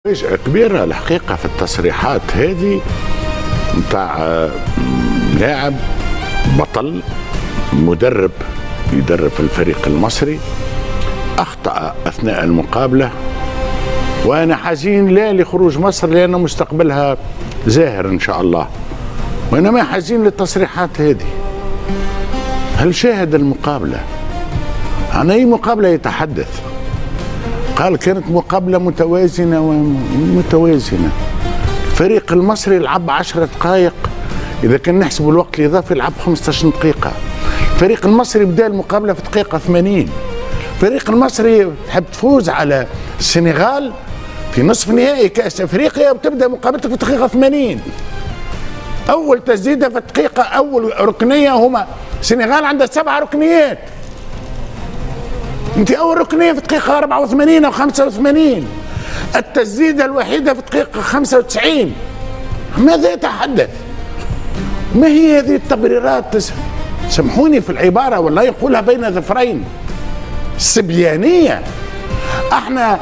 مفاجأة كبيرة الحقيقة في التصريحات هذه نتاع لاعب بطل مدرب يدرب في الفريق المصري أخطأ أثناء المقابلة، وأنا حزين لا لخروج مصر لأن مستقبلها زاهر إن شاء الله، وإنما حزين للتصريحات هذه. هل شاهد المقابلة؟ عن أي مقابلة يتحدث؟ قال كانت مقابلة متوازنة ومتوازنة. الفريق المصري لعب 10 دقائق، إذا كان نحسب الوقت الإضافي لعب 15 دقيقة. الفريق المصري بدأ المقابلة في دقيقة 80. الفريق المصري تحب تفوز على السنغال في نصف نهائي كأس أفريقيا وتبدأ مقابلتك في دقيقة 80. أول تسديدة في الدقيقة، أول ركنية، هما السنغال عندها 7 ركنيات. انت اول ركنيه في دقيقه 84 او 85، التسديده الوحيده في دقيقه 95. ماذا يتحدث؟ ما هي هذه التبريرات؟ سامحوني في العباره والله يقولها بين ظفرين، السبيانيه. احنا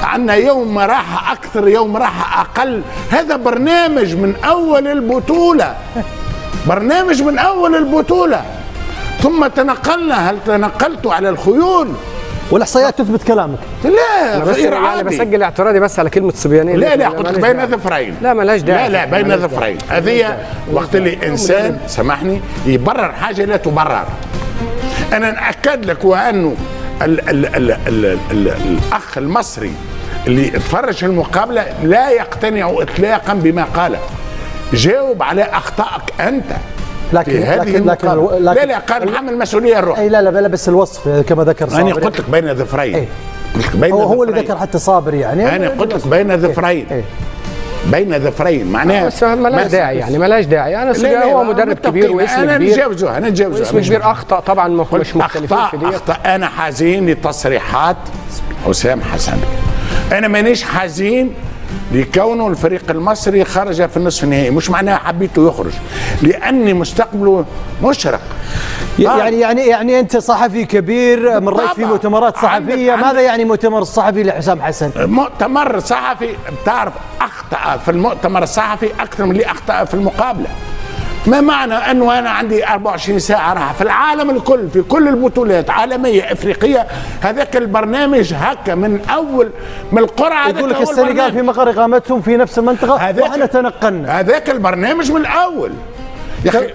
عندنا يوم راحه اكثر، يوم راحه اقل. هذا برنامج من اول البطوله، برنامج من اول البطوله، ثم تنقلنا. هل تنقلتوا على الخيول؟ والاحصائيات تثبت كلامك. لا غير عادي. انا بسجل اعتراضي بس على كلمه صبيانيه. لا قلت لك بين ظفرين. لا مالهاش داعي. لا بين ظفرين. هذه وقت اللي انسان سامحني يبرر حاجه لا تبرر. انا ناكد لك وانه الاخ المصري اللي اتفرج المقابله لا يقتنع اطلاقا بما قاله. جاوب على اخطائك انت. لكن لا قال نحمل مسؤوليه الروح. اي لا بس الوصف كما ذكر صابر. انا قلت لك بين ظفرين. قلت لك بين هو اللي ذكر حتى صابر يعني. انا قلت لك بين ظفرين. بين ظفرين معناها بس مالهاش داعي، يعني مالهاش داعي. انا صبيان هو مدرب كبير واسم كبير. انا نتجاوزها اسم كبير. اخطا طبعا، مش مختلفين في دي. اخطا. انا حزين لتصريحات حسام حسن. انا مانيش حزين لكونه الفريق المصري خرج في النصف النهائي، مش معناها حبيته يخرج، لاني مستقبله مشرق. يعني انت صحفي كبير، مريت في مؤتمرات صحفيه. ماذا يعني مؤتمر الصحفي لحسام حسن؟ مؤتمر صحفي بتعرف اخطا في المؤتمر الصحفي اكثر من اللي اخطا في المقابله. ما معنى انه انا عندي 24 ساعه راحه في العالم الكل، في كل البطولات عالميه افريقيه. هذاك البرنامج هكا من اول من القرعه. يقول لك السنغال في مقر اقامتهم في نفس المنطقه واحنا تنقلنا. هذاك البرنامج من الاول يا اخي.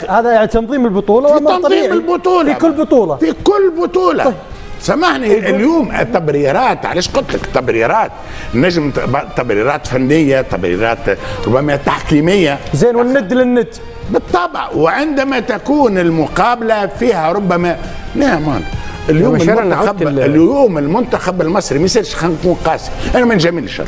هذا يعني تنظيم البطوله. في تنظيم البطوله في كل بطوله، في كل بطوله. طيب. سامحني اليوم التبريرات، علاش قلت لك تبريرات؟ نجم تبريرات فنيه، تبريرات ربما تحكيميه. زين، والند للند بالطبع. وعندما تكون المقابله فيها ربما نعم. اليوم المنتخب المصري ما يصيرش. خلينا نكون قاسي، انا ما نجاملش،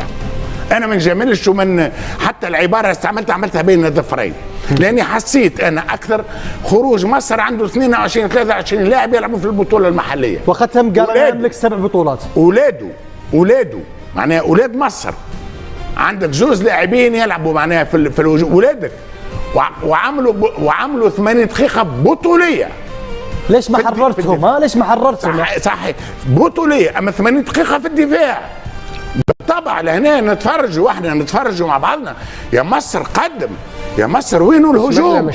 انا ما نجاملش، ومن حتى العباره استعملتها عملتها بين الظفرين، لاني حسيت انا اكثر خروج مصر عنده 22 23 لاعب يلعبوا في البطوله المحليه، وختم قال انا املك 7 بطولات. اولاده معناها اولاد مصر. عندك جوز لاعبين يلعبوا معناها في اولادك، وعملوا 80 دقيقه بطوليه. ليش ما حررتهم؟ ليش ما حررتهم؟ صحيح بطوليه، اما 80 دقيقه في الدفاع. بالطبع لهنا نتفرجوا، واحنا نتفرجوا مع بعضنا. يا مصر قدم، يا مصر وينوا الهجوم؟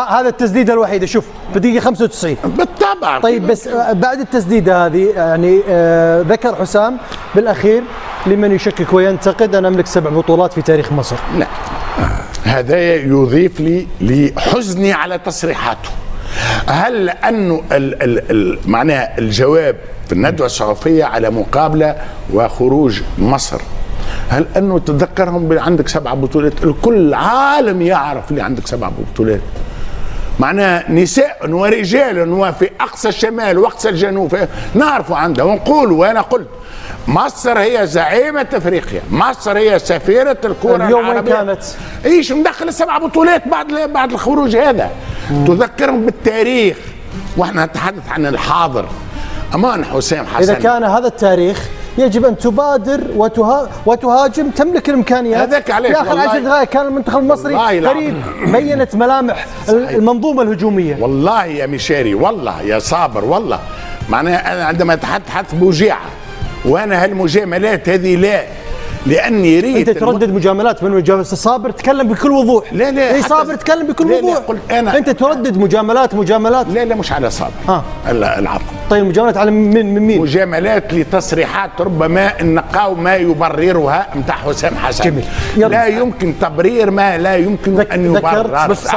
هذا التسديده الوحيده، شوف في دقيقه 95. بالطبع. طيب بس بعد التسديده هذه يعني ذكر حسام بالاخير لمن يشكك وينتقد انا املك 7 بطولات في تاريخ مصر. لا هذا يضيف لي لحزني على تصريحاته. هل لانه معناها الجواب في الندوه الصحفيه على مقابله وخروج مصر، هل انه تذكرهم عندك 7 بطولات؟ الكل العالم يعرف اللي عندك 7 بطولات. معناها نساء ورجال وفي اقصى الشمال واقصى الجنوب نعرفوا عندها ونقول. وانا قلت مصر هي زعيمة افريقيا، مصر هي سفيرة الكرة العربية. اليوم كانت ايش مدخل 7 بطولات بعد الخروج هذا. تذكرهم بالتاريخ، واحنا نتحدث عن الحاضر. امان حسام حسن، اذا كان هذا التاريخ يجب ان تبادر وتهاجم، تملك الامكانيات. هذاك عليك. في اخر 10 دقائق كان المنتخب المصري قريب، بينت ملامح المنظومه الهجوميه. والله يا مشاري، والله يا صابر، والله معناها انا عندما اتحدث بوجيعه، وانا هالمجاملات هذه لا لاني ريت انت تردد مجاملات من مجاملات صابر، تكلم بكل وضوح. لا اي صابر تكلم بكل لا وضوح. قلت انا انت تردد مجاملات. لا مش على صابر. العفو. طيب مجاملات على من مين؟ مجاملات لتصريحات ربما النقاو ما يبررها نتاع حسام حسن. جميل. لا يمكن تبرير ما لا يمكن ان يبرر. بس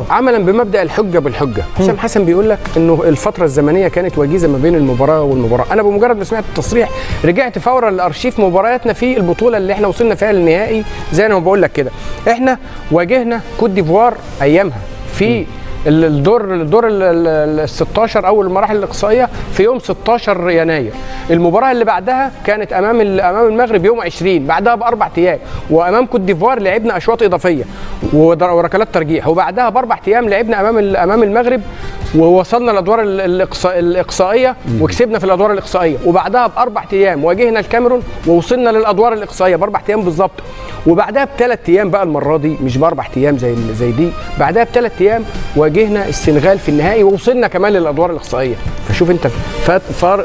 عملا بمبدا الحجه بالحجه. حسام حسن بيقول لك انه الفتره الزمنيه كانت وجيزه ما بين المباراه والمباراه. انا بمجرد ما سمعت التصريح رجعت فورا لارشيف مبارياتنا في البطوله اللي احنا وصلنا فيها للنهائي. زي ما بقول لك كده، احنا واجهنا كوت ديفوار ايامها في الدور ال 16 اول المراحل الاقصائيه في يوم 16 يناير. المباراه اللي بعدها كانت امام المغرب يوم 20، بعدها ب4 ايام، وامام كوت ديفوار لعبنا اشواط اضافيه وركلات ترجيح، وبعدها ب4 ايام لعبنا امام المغرب ووصلنا الادوار الاقصائيه وكسبنا في الادوار الاقصائيه، وبعدها ب4 ايام واجهنا الكاميرون ووصلنا للادوار الاقصائيه ب4 ايام بالظبط، وبعدها ب3 ايام بقى المره دي مش ب4 ايام زي دي، بعدها ب3 ايام واجهنا السنغال في النهائي ووصلنا كمان للادوار الاقصائيه. فشوف انت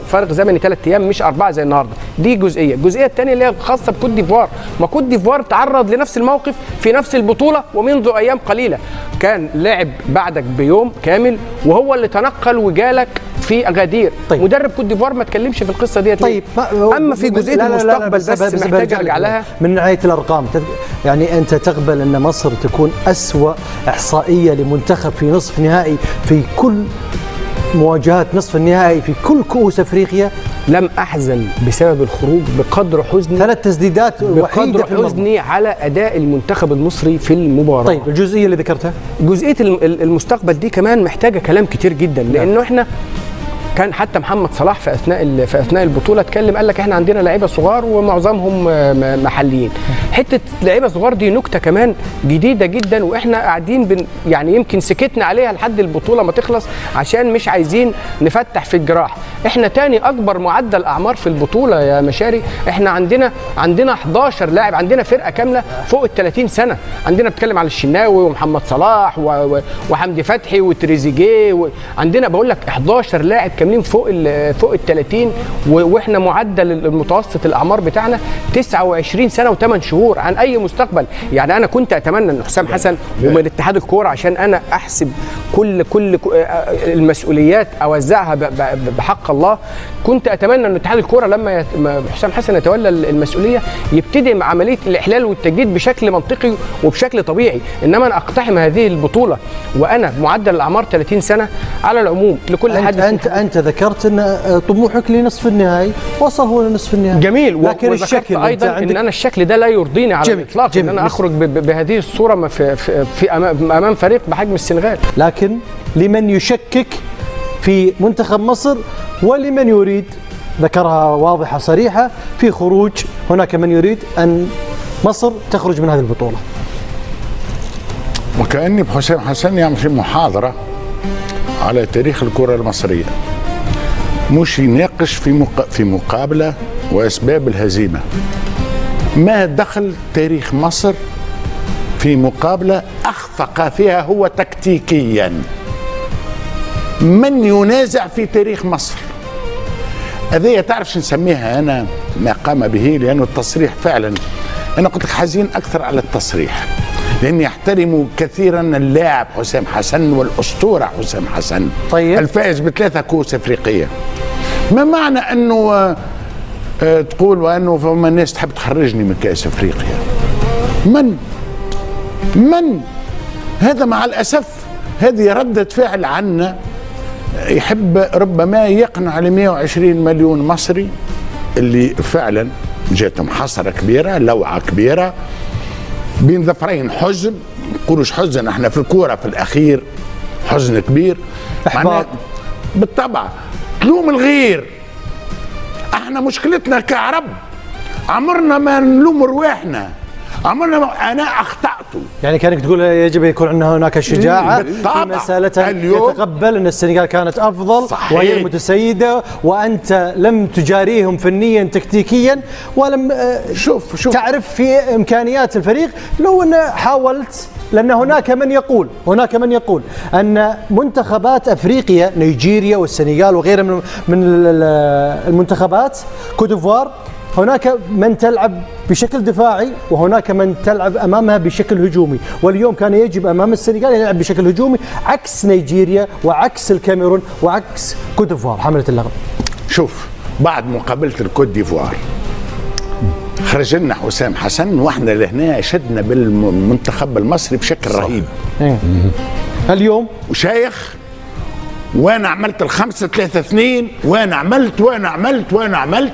فارق زمني 3 ايام مش 4 زي النهارده. دي جزئيه. الجزئيه الثانيه اللي هي خاصه بكوت ديفوار، ما كوت ديفوار تعرض لنفس الموقف في نفس البطوله ومنذ ايام قليله، كان لاعب بعدك بيوم كامل وهو اللي تنقل وجالك في اغادير. طيب. مدرب كوت ديفوار ما اتكلمش في القصه ديت. طيب اما في جزئيه المستقبل بس محتاج ارجع لها من ناحيه الارقام. يعني انت تقبل ان مصر تكون اسوأ احصائيه لمنتخب في نصف نهائي في كل مواجهات نصف النهائي في كل كؤوس افريقيا؟ لم احزن بسبب الخروج بقدر حزني، 3 تسديدات وحيده بقدر حزني على اداء المنتخب المصري في المباراه. طيب الجزئيه اللي ذكرتها، جزئيه المستقبل دي كمان محتاجه كلام كتير جدا، لانه احنا كان حتى محمد صلاح في اثناء البطوله اتكلم قال لك احنا عندنا لعيبه صغار ومعظمهم محليين. حته لعيبه صغار دي نكته كمان جديده جدا، واحنا قاعدين يعني يمكن سكتنا عليها لحد البطوله ما تخلص عشان مش عايزين نفتح في الجراح. احنا تاني اكبر معدل اعمار في البطوله يا مشاري. احنا عندنا 11 لاعب، عندنا فرقه كامله فوق ال30 سنه. عندنا بتكلم على الشناوي ومحمد صلاح وحمدي فتحي وتريزيجيه، عندنا بقول لك 11 لاعب كاملين فوق ال30، واحنا معدل المتوسط الاعمار بتاعنا 29 سنه و8 شهور عن اي مستقبل. يعني انا كنت اتمنى ان حسام حسن ومن اتحاد الكوره عشان انا احسب كل المسؤوليات اوزعها بحق الله، كنت اتمنى ان اتحاد الكوره لما حسام حسن يتولى المسؤوليه يبتدي مع عمليه الاحلال والتجديد بشكل منطقي وبشكل طبيعي. انما انا اقتحم هذه البطوله وانا معدل الاعمار 30 سنه. على العموم لكل حد انت ذكرت ان طموحك لنصف النهائي، وصل هو لنصف النهائي جميل، لكن الشكل ايضا ان انا الشكل ده لا يرضيني على الاطلاق، ان انا اخرج بهذه الصوره في امام فريق بحجم السنغال. لكن لمن يشكك في منتخب مصر ولمن يريد، ذكرها واضحه صريحه في خروج، هناك من يريد ان مصر تخرج من هذه البطوله. وكأني بحسام حسن يعمل في محاضره على تاريخ الكرة المصرية، مش يناقش في مقابلة وأسباب الهزيمة. ما دخل تاريخ مصر في مقابلة أخفق فيها هو تكتيكيا؟ من ينازع في تاريخ مصر؟ هذه تعرف شو نسميها أنا ما قام به، لأنه التصريح فعلا أنا قلت لك حزين أكثر على التصريح، لأني أحترم كثيرا اللاعب حسام حسن والأسطورة حسام حسن. طيب. الفائز ب3 كؤوس أفريقية. ما معنى أنه تقول وأنه فما الناس تحب تخرجني من كأس أفريقيا؟ من هذا مع الأسف هذه ردة فعل عنا، يحب ربما يقنع ل 120 مليون مصري اللي فعلا جاتهم حسرة كبيرة، لوعة كبيرة بين ظفرين. حزن، نقولوش حزن احنا في الكورة في الأخير حزن كبير، إحباط بالطبع. تلوم الغير، احنا مشكلتنا كعرب عمرنا ما نلوم رواحنا، عمرنا انا اخطأت. يعني كانك تقول يجب يكون عندنا هناك شجاعة في مسألة يتقبل ان السنغال كانت افضل. صحيح. وهي متسيدة وانت لم تجاريهم فنيا تكتيكيا ولم شوف تعرف في امكانيات الفريق. لو ان حاولت، لان هناك من يقول ان منتخبات افريقيا نيجيريا والسنغال وغيرها من المنتخبات كوت ديفوار هناك من تلعب بشكل دفاعي وهناك من تلعب امامها بشكل هجومي، واليوم كان يجب امام السنغال يلعب بشكل هجومي عكس نيجيريا وعكس الكاميرون وعكس كوت ديفوار حامله اللقب. شوف، بعد مقابله الكوت ديفوار خرج لنا حسام حسن واحنا لهنا شدنا بالمنتخب المصري بشكل رهيب. اليوم وشايخ وانا عملت ال5-3-2 وانا عملت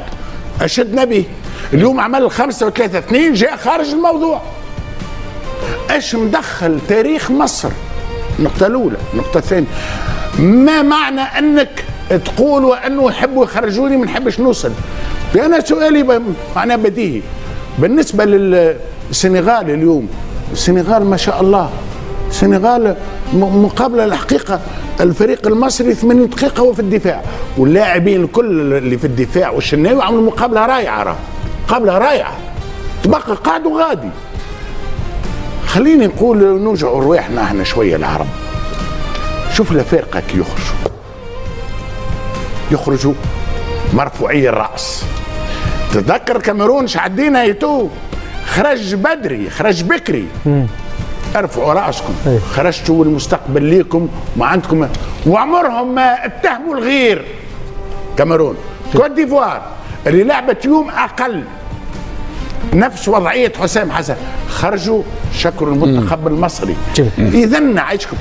اشدنا به. اليوم عمل ال5-3-2 جاء خارج الموضوع. ايش مدخل تاريخ مصر؟ النقطة الأولى. النقطة الثانية، ما معنى أنك تقول وأنه يحبوا يخرجوني ما نحبش نوصل؟ أنا سؤالي معناه بديهي بالنسبة للسنغال اليوم. السنغال ما شاء الله، السنغال مقابلة الحقيقة الفريق المصري 80 دقيقة هو في الدفاع، واللاعبين الكل اللي في الدفاع والشناوي عملوا مقابلة رائعة، مقابلة رائعة. تبقى قاعد وغادي. خليني نقول نوجعوا رواحنا احنا شويه العرب. شوف لفرقك يخرجوا مرفوعي الراس. تذكر الكاميرون شعدينا يتو خرج بدري، خرج بكري. ارفعوا راسكم، خرجتوا والمستقبل ليكم ما عندكم، وعمرهم ما اتهموا الغير. كاميرون، كوت ديفوار اللي لعبت يوم اقل نفس وضعية حسام حسن، خرجوا شكروا المنتخب المصري. إذا نعيشكم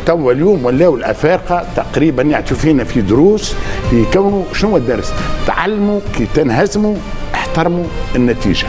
تو اليوم ولاو الأفارقة تقريبا يعطوا فينا في دروس يكونوا. شنو الدرس؟ تعلموا كي تنهزموا احترموا النتيجة.